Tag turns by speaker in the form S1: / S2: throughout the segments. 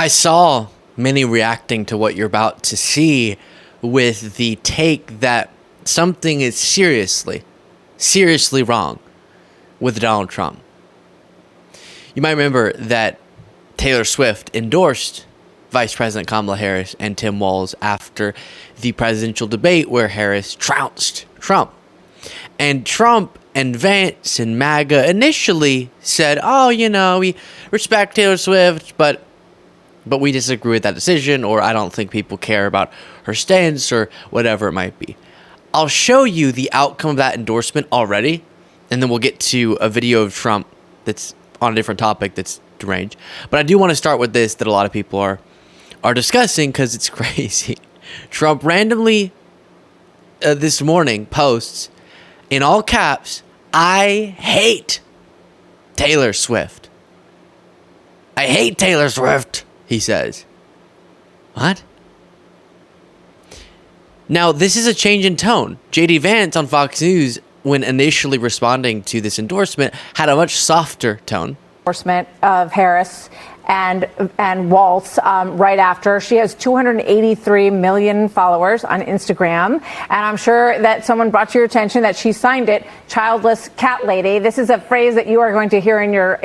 S1: I saw many reacting to what you're about to see with the take that something is seriously wrong with Donald Trump. You might remember that Taylor Swift endorsed Vice President Kamala Harris and Tim Walz after the presidential debate where Harris trounced Trump. And Trump and Vance and MAGA initially said, oh, we respect Taylor Swift, but we disagree with that decision, or I don't think people care about her stance, or whatever it might be. I'll show you the outcome of that endorsement already, and then we'll get to a video of Trump that's on a different topic that's deranged. But I do want to start with this that a lot of people are discussing because it's crazy. Trump randomly this morning posts in all caps, "I hate Taylor Swift. I hate Taylor Swift," he says. What? Now, this is a change in tone. J.D. Vance on Fox News, when initially responding to this endorsement, had a much softer tone.
S2: Endorsement of Harris and Walz right after. She has 283 million followers on Instagram, and I'm sure that someone brought to your attention that she signed it, "childless cat lady." This is a phrase that you are going to hear in your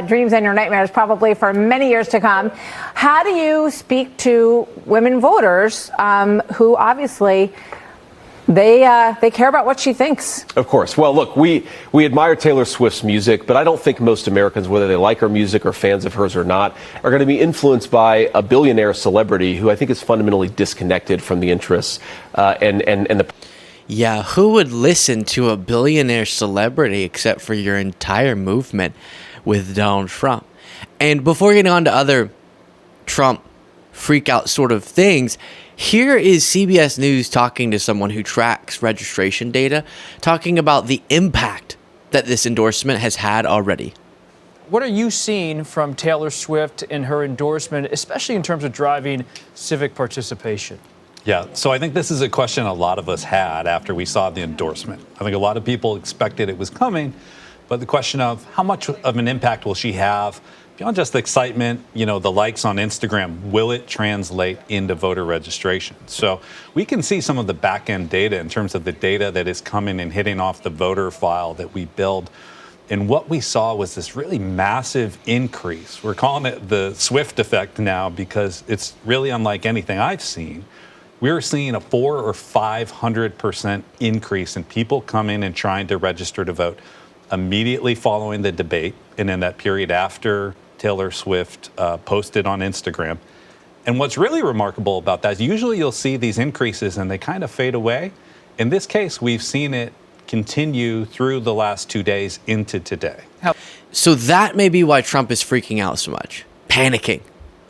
S2: dreams and your nightmares probably for many years to come. How do you speak to women voters who obviously they care about what she thinks?
S3: Of course. Well, look, we admire Taylor Swift's music, but I don't think most Americans, whether they like her music or fans of hers or not, are going to be influenced by a billionaire celebrity who I think is fundamentally disconnected from the interests and the.
S1: Yeah, who would listen to a billionaire celebrity except for your entire movement with Donald Trump? And before getting on to other Trump freak out sort of things, here is CBS News talking to someone who tracks registration data, talking about the impact that this endorsement has had already.
S4: What are you seeing from Taylor Swift in her endorsement, especially in terms of driving civic participation?
S5: Yeah, so I think this is a question a lot of us had after we saw the endorsement. I think a lot of people expected it was coming, but the question of how much of an impact will she have beyond just the excitement, the likes on Instagram, will it translate into voter registration? So we can see some of the back end data in terms of the data that is coming and hitting off the voter file that we build. And what we saw was this really massive increase. We're calling it the Swift effect now because it's really unlike anything I've seen. We're seeing a 400 or 500% increase in people coming and trying to register to vote immediately following the debate and in that period after Taylor Swift posted on Instagram. And what's really remarkable about that is usually you'll see these increases and they kind of fade away. In this case, we've seen it continue through the last 2 days into today.
S1: So that may be why Trump is freaking out so much, panicking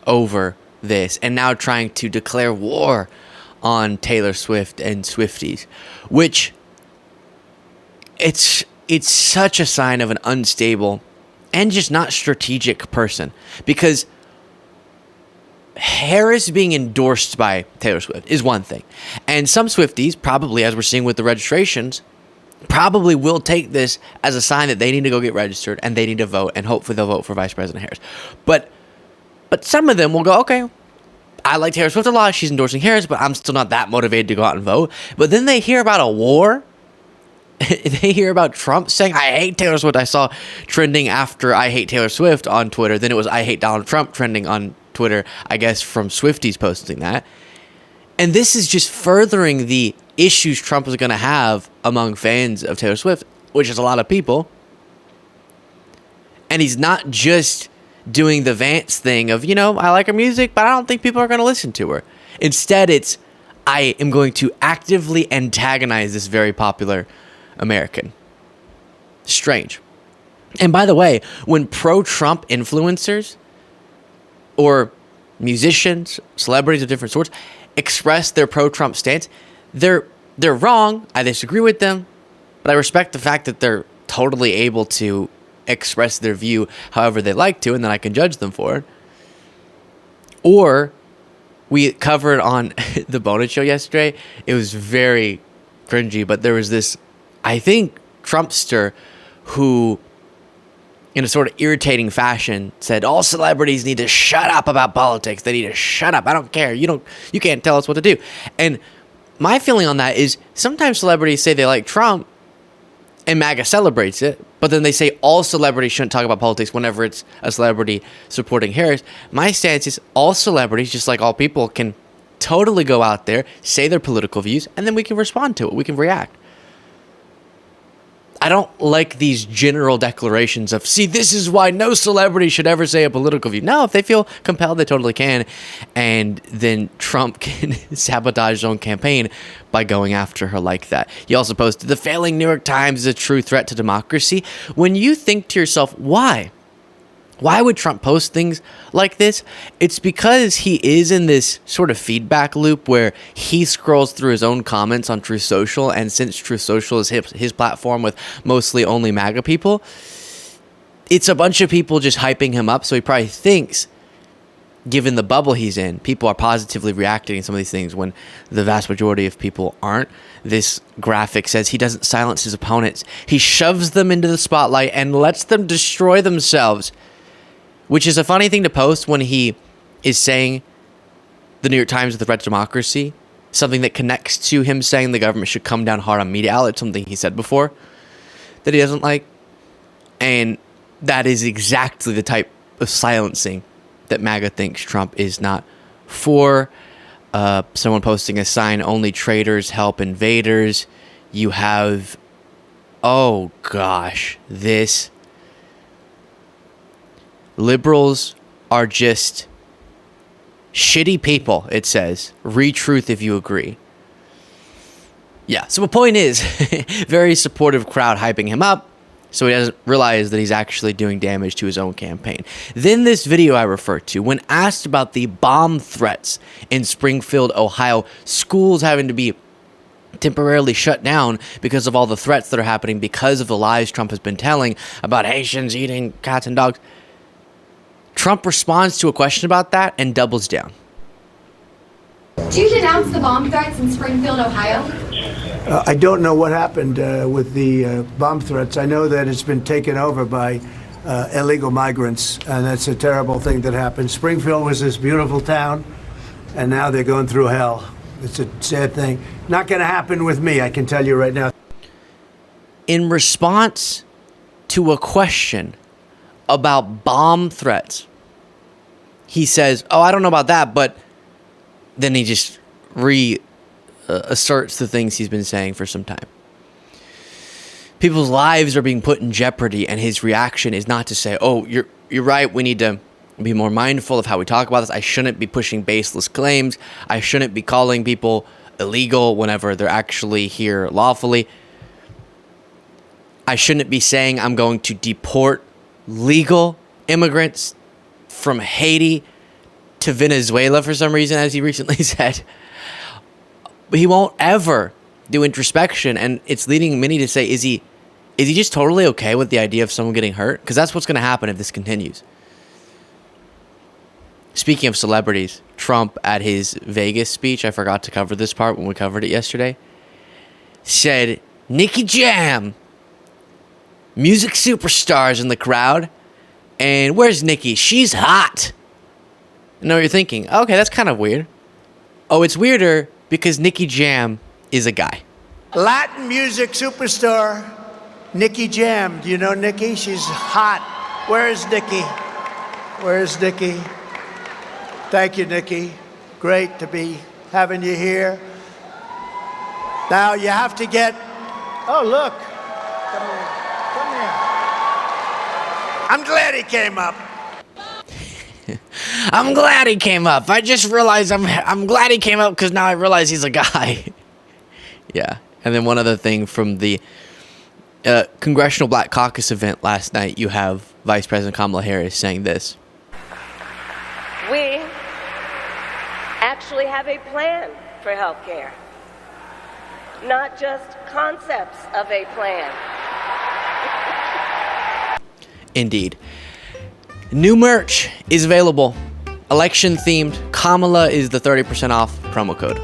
S1: over this, and now trying to declare war on Taylor Swift and Swifties, which it's such a sign of an unstable and just not strategic person, because Harris being endorsed by Taylor Swift is one thing. And some Swifties, probably, as we're seeing with the registrations, probably will take this as a sign that they need to go get registered and they need to vote, and hopefully they'll vote for Vice President Harris. But some of them will go, okay, I like Taylor Swift a lot, she's endorsing Harris, but I'm still not that motivated to go out and vote. But then they hear about a war. They hear about Trump saying, I hate Taylor Swift. I saw trending after I hate Taylor Swift on Twitter. Then it was I hate Donald Trump trending on Twitter, I guess from Swifties posting that. And this is just furthering the issues Trump is going to have among fans of Taylor Swift, which is a lot of people. And he's not just doing the Vance thing of, I like her music, but I don't think people are going to listen to her. Instead, it's, I am going to actively antagonize this very popular American. Strange. And by the way, when pro-Trump influencers or musicians, celebrities of different sorts, express their pro-Trump stance, they're wrong. I disagree with them, but I respect the fact that they're totally able to express their view however they like to, and then I can judge them for it. Or we covered on the Bonus Show yesterday. It was very cringy, but there was this, I think, Trumpster who in a sort of irritating fashion, said all celebrities need to shut up about politics. They need to shut up. I don't care. You can't tell us what to do. And my feeling on that is sometimes celebrities say they like Trump and MAGA celebrates it, but then they say all celebrities shouldn't talk about politics whenever it's a celebrity supporting Harris. My stance is all celebrities, just like all people, can totally go out there, say their political views, and then we can respond to it. We can react. I don't like these general declarations of, see, this is why no celebrity should ever say a political view. No, if they feel compelled, they totally can. And then Trump can sabotage his own campaign by going after her like that. He also posted, the failing New York Times is a true threat to democracy. When you think to yourself, why? Why would Trump post things like this? It's because he is in this sort of feedback loop where he scrolls through his own comments on Truth Social, and since Truth Social is his platform with mostly only MAGA people, it's a bunch of people just hyping him up. So he probably thinks, given the bubble he's in, people are positively reacting to some of these things when the vast majority of people aren't. This graphic says he doesn't silence his opponents. He shoves them into the spotlight and lets them destroy themselves. Which is a funny thing to post when he is saying the New York Times is the threat to democracy, something that connects to him saying the government should come down hard on media outlets, something he said before that he doesn't like. And that is exactly the type of silencing that MAGA thinks Trump is not for. Someone posting a sign, only traitors help invaders. You have, oh gosh, this... liberals are just shitty people, it says. Retruth if you agree. Yeah, so the point is, very supportive crowd hyping him up, so he doesn't realize that he's actually doing damage to his own campaign. Then this video I referred to, when asked about the bomb threats in Springfield, Ohio, schools having to be temporarily shut down because of all the threats that are happening because of the lies Trump has been telling about Haitians eating cats and dogs. Trump responds to a question about that and doubles down.
S6: Do you denounce the bomb threats in Springfield, Ohio?
S7: I don't know what happened with the bomb threats. I know that it's been taken over by illegal migrants, and that's a terrible thing that happened. Springfield was this beautiful town, and now they're going through hell. It's a sad thing. Not going to happen with me, I can tell you right now.
S1: In response to a question about bomb threats, he says, oh, I don't know about that, but then he just asserts the things he's been saying for some time. People's lives are being put in jeopardy, and his reaction is not to say, oh, you're right, we need to be more mindful of how we talk about this. I shouldn't be pushing baseless claims. I shouldn't be calling people illegal whenever they're actually here lawfully. I shouldn't be saying I'm going to deport legal immigrants from Haiti to Venezuela for some reason, as he recently said. But he won't ever do introspection, and it's leading many to say, is he just totally okay with the idea of someone getting hurt? Because that's what's going to happen if this continues. Speaking of celebrities, Trump at his Vegas speech, I forgot to cover this part when we covered it yesterday, said, Nicky Jam, music superstars in the crowd. And where's Nikki? She's hot. I know what you're thinking. Okay, that's kind of weird. Oh, it's weirder because Nicky Jam is a guy.
S7: Latin music superstar, Nicky Jam. Do you know Nicky? She's hot. Where's Nicky? Where's Nicky? Thank you, Nicky. Great to be having you here. Now you have to get, oh, look. Come here. Come here. I'm glad he came up.
S1: I'm glad he came up. I just realized I'm glad he came up because now I realize he's a guy. Yeah. And then one other thing from the Congressional Black Caucus event last night, you have Vice President Kamala Harris saying this.
S8: We actually have a plan for health care, not just concepts of a plan.
S1: Indeed. New merch is available. Election themed. Kamala is the 30% off promo code.